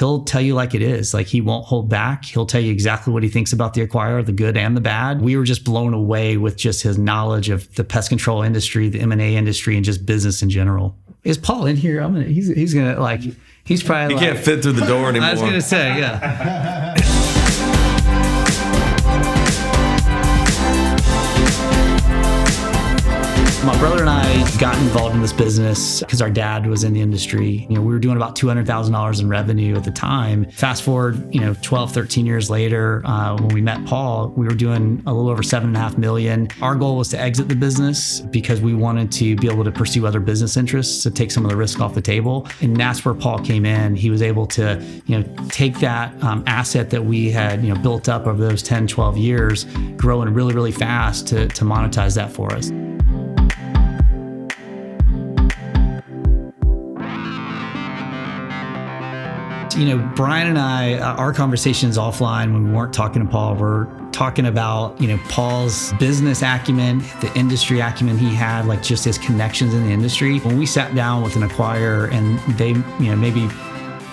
he'll tell you like it is. Like, he won't hold back. He'll tell you exactly what he thinks about the acquirer, the good and the bad. We were just blown away with just his knowledge of the pest control industry, the M&A industry, and just business in general. Is Paul in here? He's gonna like, he's probably he can't fit through the door anymore. I was gonna say, yeah. My brother and I got involved in this business because our dad was in the industry. We were doing about $200,000 in revenue at the time. Fast forward, 12, 13 years later, when we met Paul, we were doing a little over $7.5 million. Our goal was to exit the business because we wanted to be able to pursue other business interests to take some of the risk off the table. And that's where Paul came in. He was able to, take that asset that we had, built up over those 10, 12 years, growing really, really fast to monetize that for us. Brian and I, our conversations offline when we weren't talking to Paul, we're talking about, Paul's business acumen, the industry acumen he had, like just his connections in the industry. When we sat down with an acquirer and they, maybe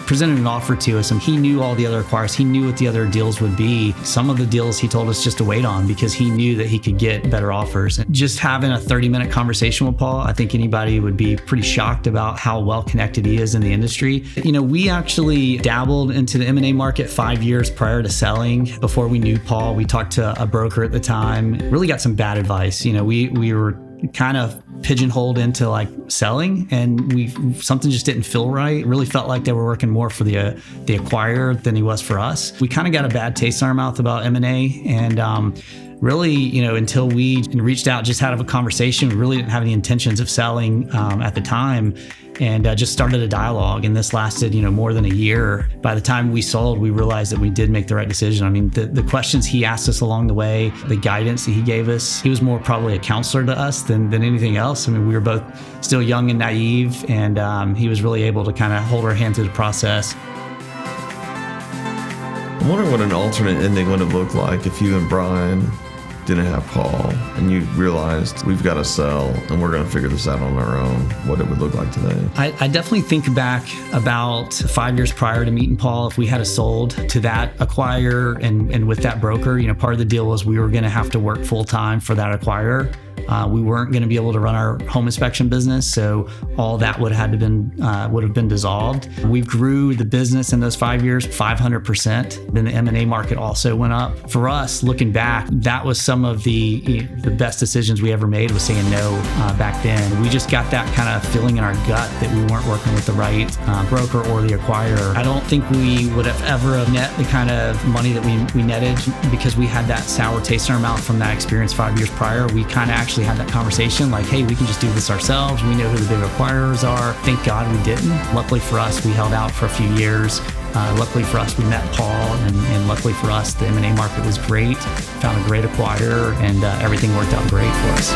presented an offer to us, and he knew all the other acquirers. He knew what the other deals would be. Some of the deals he told us just to wait on because he knew that he could get better offers. And just having a 30-minute conversation with Paul, I think anybody would be pretty shocked about how well connected he is in the industry. We actually dabbled into the M&A market 5 years prior to selling. Before we knew Paul, we talked to a broker at the time, really got some bad advice. We were kind of pigeonholed into like selling, and something just didn't feel right. It really felt like they were working more for the acquirer than he was for us. We kind of got a bad taste in our mouth about M&A, and really, until we reached out, just had a conversation, we really didn't have any intentions of selling at the time, and just started a dialogue. And this lasted, more than a year. By the time we sold, we realized that we did make the right decision. I mean, the questions he asked us along the way, the guidance that he gave us, he was more probably a counselor to us than anything else. I mean, we were both still young and naive, and he was really able to kind of hold our hand through the process. I'm wondering what an alternate ending would have looked like if you and Brian didn't have Paul and you realized we've got to sell and we're going to figure this out on our own, what it would look like today. I definitely think back about 5 years prior to meeting Paul. If we had sold to that acquirer and with that broker, part of the deal was we were going to have to work full time for that acquirer. We weren't going to be able to run our home inspection business, so all that would have been dissolved. We grew the business in those 5 years 500%. Then the M&A market also went up. For us, looking back, that was some of the best decisions we ever made, was saying no back then. We just got that kind of feeling in our gut that we weren't working with the right broker or the acquirer. I don't think we would have ever net the kind of money that we netted because we had that sour taste in our mouth from that experience 5 years prior. We kind of actually had that conversation like, hey, we can just do this ourselves. We know who the big acquirers are. Thank God we didn't. Luckily for us, we held out for a few years. Luckily for us, we met Paul, and luckily for us, the M&A market was great. Found a great acquirer, and everything worked out great for us.